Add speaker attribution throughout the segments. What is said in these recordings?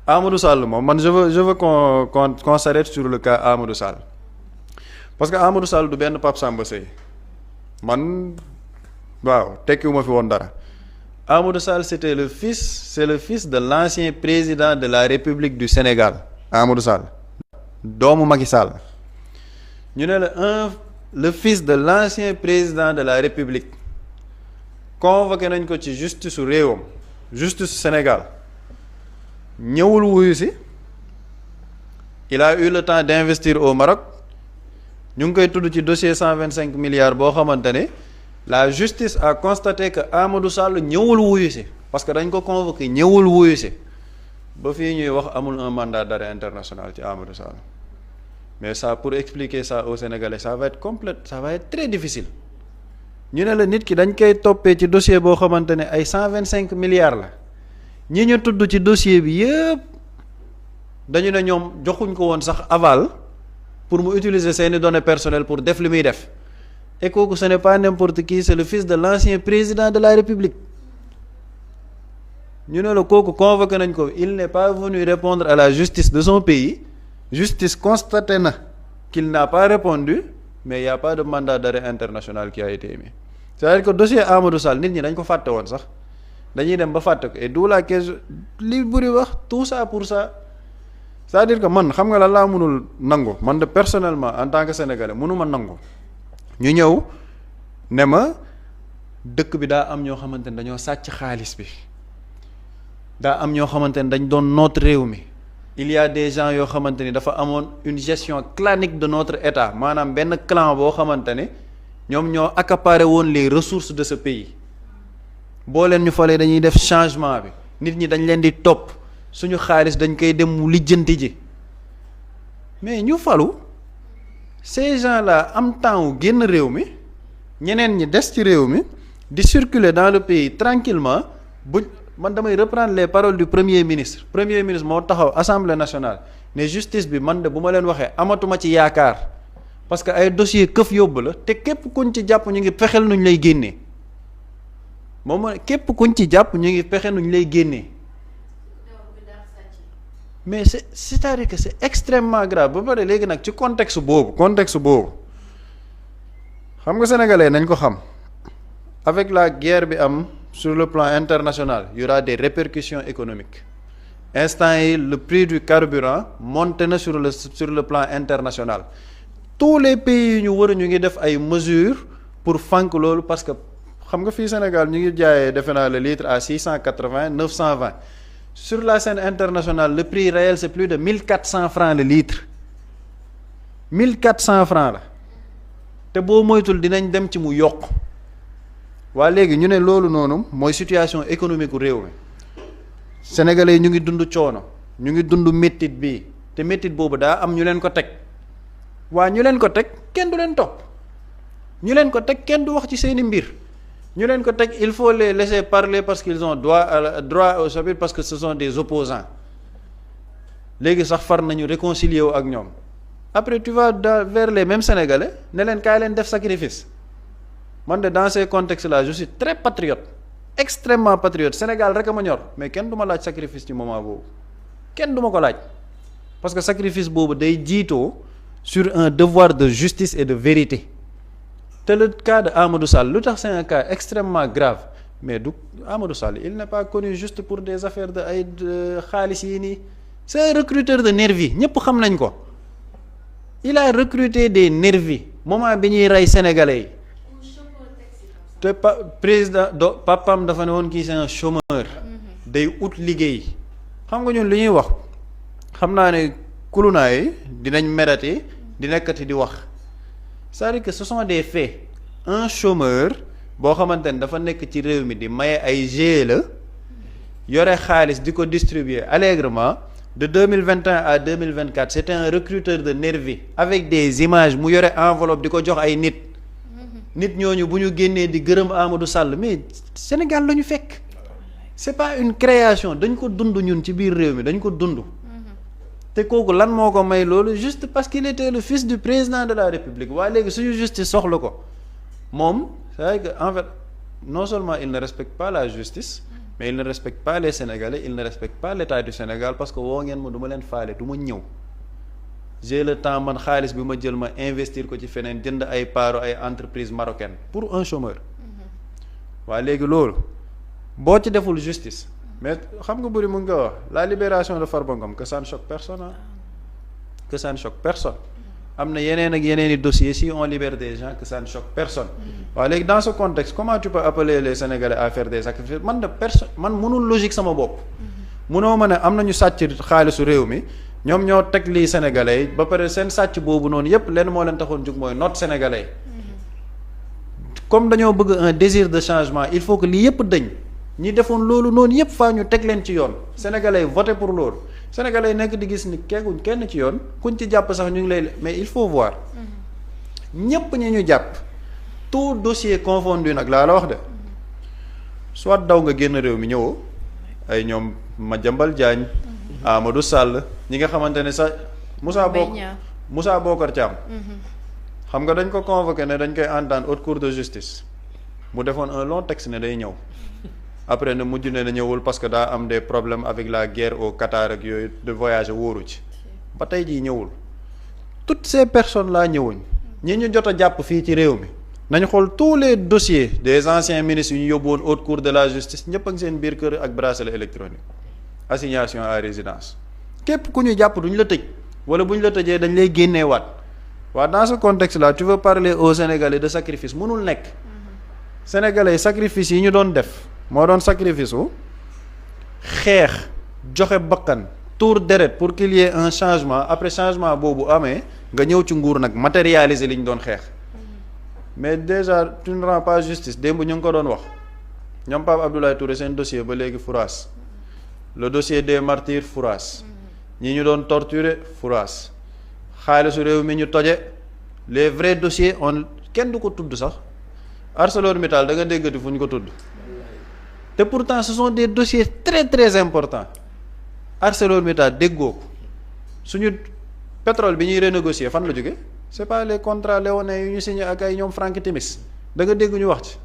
Speaker 1: Amadou Sall moom man je veux qu'on s'arrête sur le cas Amadou Sall parce que Amadou Sall du benn Pape Samba Seye man waaw tekkiwuma fi woon dara. Amadou Sall c'est le fils de l'ancien président de la République du Sénégal Amadou Sall doomu Macky Sall ñu ne le fils de l'ancien président de la République convoqué nañ ko ci justice su réewam justice Sénégal ñëwul wuyu si il a eu le temps d'investir au Maroc ñu ngi koy tudd ci dossier 125 milliards boo xamante ne la justice a constaté que Amadou Sall ñëwul wuyu si parce que dañ ko convoqué ñëwul wuyu si ba fii ñuy wax amul un mandat d'arrêt international ci Amadou Sall mais ça pour expliquer ça aux Sénégalais ça va être très difficile ñu ne la nit ki dañ koy toppee ci dossier boo xamante ne ay 125 milliards la ñi ñu tudd ci dossier bi yëpp dañu ne ñoom joxuñ ko woon sax aval pour mu utiliser seeni données personnelles pour def li muy def et kooku ce n'est pas n'importe qui c'est le fils de l'ancien président de la République ñu ne la kooku convoqué nañ ko il n'est pas venu répondre à la justice de son pays justice constaté na qu'il n'a pas répondu mais il y a pas de mandat d'arrêt international qui a été émis c'est-à-dire que dossier Amadou Sall nit ñi dañ ko fàtte woon sax dañuy dem ba fàtte ko et d'où la question li buri wax tout ça pour ça c'est-à-dire que man xam nga la laa mënul nangu man de personnellement en tant que sénégalais mënuma nangu ñu ñëw ne ma dëkk bi daa am ñoo xamante ne dañoo sàcc xaalis bi daa am ñoo xamante ne dañ doon noot réew mi il y a des gens yoo xamante ni dafa amoon une gestion clanique de notre état maanaam benn clan boo xamante ne ñoom ñoo accaparé woon les ressources de ce pays boo leen ñu falee dañuy def changement bi nit ñi dañ leen di topp suñu xaalis dañ koy dem mu lijjanti ji mais ñu falu ces gens-là am temps wu génn réew mi ñeneen ñi des ci réew mi di circuler dans le pays tranquillement man damay reprendre les paroles du premier ministre moo taxaw assemblée nationale ne justice bi man de bu ma leen waxee amatuma ci yaakaar parce que ay dossier këf yóbbu la te képp kuñ ci jàpp ñu ngi fexeel nuñ lay génnee moom képp kuñ ci jàpp ñu ngi fexe nuñ lay génnee mais c'est-à-dire que c'est extrêmement grave ba pare léegi nag ci contexte boobu xam nga sénégalais nañ ko xam avec la guerre bi am sur le plan international il y aura des répercussions économiques instant yi le prix du carburant monté na sur le plan international tous les pays yu ñu wër ñu ngi def ay mesures pour fànk loolu parce que xam nga fii Sénégal ñu ngi jaayee defe naa le litre à 680 920 sur la scène internationale le prix réel c'est plus de 1400 francs le litre 1400 francs la te boo moytul dinañ dem ci mu yokk waa léegi ñu ne loolu noonu mooy situation économique u réew mi sénégalais yi ñu ngi dund coono ñu ngi dund méttit bii te méttit boobu daa am ñu leen ko teg waa ñu leen ko teg kenn du leen topp ñu leen ko teg kenn du wax ci seeni mbir ñu leen ko teg il faut les laisser parler parce qu'ils ont droit au chapitre parce que ce sont des opposants léegi sax far nañu réconcilier wu ak ñoom après tu vas vers les mêmes sénégalais ne leen kaay leen def sacrifice man de dans ces contextes là je suis très patriote extrêmement patriote Sénégal rek a ma ñor mais kenn du ma laaj sacrifice ci moment boobu kenn du ma ko laaj parce que sacrifice boobu day jiitoo sur un devoir de justice et de vérité te le cas de Amadou Sall lu tax c'est un cas extrêmement grave mais du Amadou Sall il n'est pas connu juste pour des affaires de ay xaalis yi nii c'est un recruteur de nervis ñëpp xam nañ ko il a recruté des nervis moment bi ñuy rey sénégalais yi te papam dafa ne woon kii c'est un chômeur day ut liggéey xam nga ñun li ñuy wax xam naa ne kulunaa yi dinañ merati di nekkati di wax c'est-à-dire que ce sont des faits un chômeur boo xamante ne dafa nekk ci réew mi di maye ay GIE la yore xaalis di ko distribuer allègrement de 2021 à 2024 c'était un recruteur de nervis avec des images mu yore enveloppe di ko jox ay nit ñooñu bu ñu génnee di gërëm Amadou Sall mais Sénégal la ñu fekk c'est pas une création dañ ko dund ñun ci biir réew mi dañ ko dund te kooku lan moo ko may loolu juste parce qu'il était le fils du président de la République waaye léegi suñu justice soxla ko moom c'est vrai que en fait non seulement il ne respecte pas la justice mais il ne respecte pas les Sénégalais, il ne respecte pas l'État du Sénégal parce que woo ngeen ma du ma leen faale du ma ñëw j'ai le temps man xaalis bi ma jël ma investir ko ci feneen jënd ay paaru ay entreprise marocaine pour un chômeur waa léegi loolu boo ci deful justice mais xam nga bëri mu nga wax la libération de Farba Ngom que ça ne choque personne que ça ne choque personne am na yeneen ak yeneen i dossiers si on libère des gens que ça ne choque personne waaw léegi dans ce contexte comment tu peux appeler les Sénégalais à faire des sacrifices man de personne man mënul logique sama bopp mënoo ma ne am nañu sàcc xaalisu réew mi ñoom ñoo teg lii Sénégalais yi ba pare seen sàcc boobu noonu yépp lenn moo leen taxoon jug mooy noot Sénégalais comme dañoo bëgg un désir de changement il faut que lii yépp dañ ñi defoon loolu noonu yépp faa ñu teg leen ci yoon Sénégalais yi voté pour loolu Sénégalais yi nekk di gis ni keguñ kenn ci yoon kuñ ci jàpp sax ñu ngi lay mais il faut voir ñépp ñi ñu jàpp tout dossier confondu nag laa la wax de soit daw nga génn réew mi ñëwoo ay ñoom Madiambal Diagne Amadou Sall ñi nga xamante ne sax Moussa Bocar Thiam xam nga dañ ko convoqué ne dañ koy entendre haute cour de justice mu defoon un long texte ne day ñëw après ne mujj ne na ñëwul parce que daa am des problèmes avec la guerre au Qatar ak yooyu de voyage wóoru ci ba tey jii ñëwul toutes ces personnes là ñëwuñ ñi ñu jot a jàpp fii ci réew mi nañu xool tous les dossiers des anciens ministres yu ñu yóbbu woon haute cour de la justice ñëpp ak seen biir kër ak bracelet électronique assignation à résidence képp ku ñu jàpp duñ la tëj wala bu ñu la tëjee dañ lay génneewaat waaw dans ce contexte là tu veux parler aux Sénégalais de sacrifice mënul nekk Sénégalais sacrifice yi ñu doon def moo doon sacrifice wu xeex joxe bakkan tour deret pour qu'il y ait un changement après changement boobu amee nga ñëw ci nguur nag matérialiser li ñu doon xeex mais déjà tu ne rends pas justice démb ñu ngi ko doon wax ñoom Pape Abdoulaye Touré seen dossier ba léegi furaas le dossier des martyrs furaas ñi ñu doon torturer furaas xaalisu réew mi ñu toje les vrais dossiers on kenn du ko tudd sax ArcelorMittal da nga déggati fu ñu ko tudd te pourtant ce sont des dossiers très très importants ArcelorMittal déggoo ko suñu pétrole bi ñuy renégocier fan la jóge c'est pas les contrats léonins yu ñu signé ak ay ñoom Frank Timis da nga dégg ñu wax ci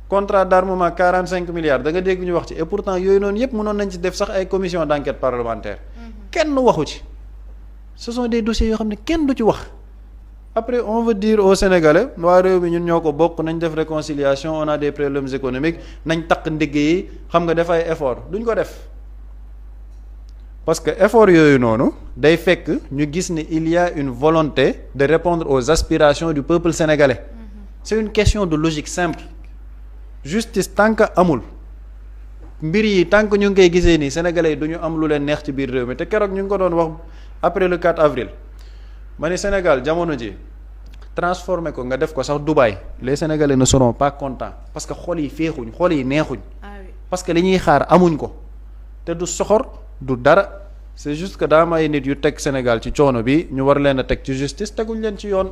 Speaker 1: contrat d'armement 45 milliards da nga dégg ñu wax ci et pourtant yooyu noonu yépp mënoon nañ ci def sax ay commission d'enquête parlementaire kenn waxu ci ce sont des dossiers yoo xam ne kenn du ci wax après on veut dire aux Sénégalais waa réew mi ñun ñoo ko bokk nañ def réconciliation on a des problèmes économiques nañ takk ndigg yi xam nga def ay effort duñ ko def parce que effort yooyu noonu day fekk ñu gis ne il y a une volonté de répondre aux aspirations du peuple sénégalais c'est une question de logique simple justice tant que amul mbir yi tant que ñu ngi koy gisee nii sénégalais yi du ñu am lu leen neex ci biir réew mi te keroog ñu ngi ko doon wax après le 4 avril ma ni Sénégal jamono ji transformé ko nga def ko sax Dubaï les sénégalais ne seront pas contents parce que xol yi féexuñ xol yi neexuñ parce que li ñuy xaar amuñ ko te du soxor du dara c'est juste que daa am ay nit yu teg Sénégal ci coono bi ñu war leen a teg ci justice teguñ leen ci yoon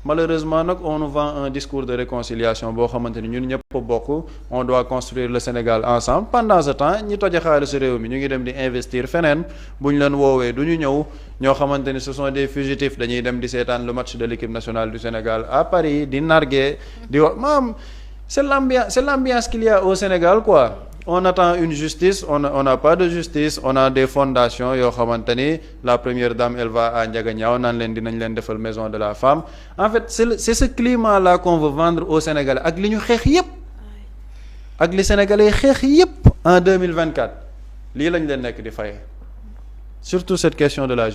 Speaker 1: malheureusement nag on nous vend un discours de réconciliation boo xamante ni ñun ñëpp bokk on doit construire le Sénégal ensemble pendant ce temps ñi toje xaalisu réew mi ñu ngi dem di investir feneen bu ñu leen woowee du ñu ñëw ñoo xamante ni ce sont des fugitifs dañuy dem di seetaan le match de l'équipe nationale du Sénégal à Paris di narguer di wax maam c'est l'ambiance qu'il y a au Sénégal quoi on attend une justice on n'a pas de justice on a des fondations yoo xamante ni la première dame elle va à Ndiaganiao naan leen dinañ leen defal maison de la femme en fait c'est ce climat là qu'on veut vendre au Sénégalais ak li ñu xeex yépp ak li Sénégalais xeex yépp en 2024 lii lañ leen nekk di faye surtout cette question de la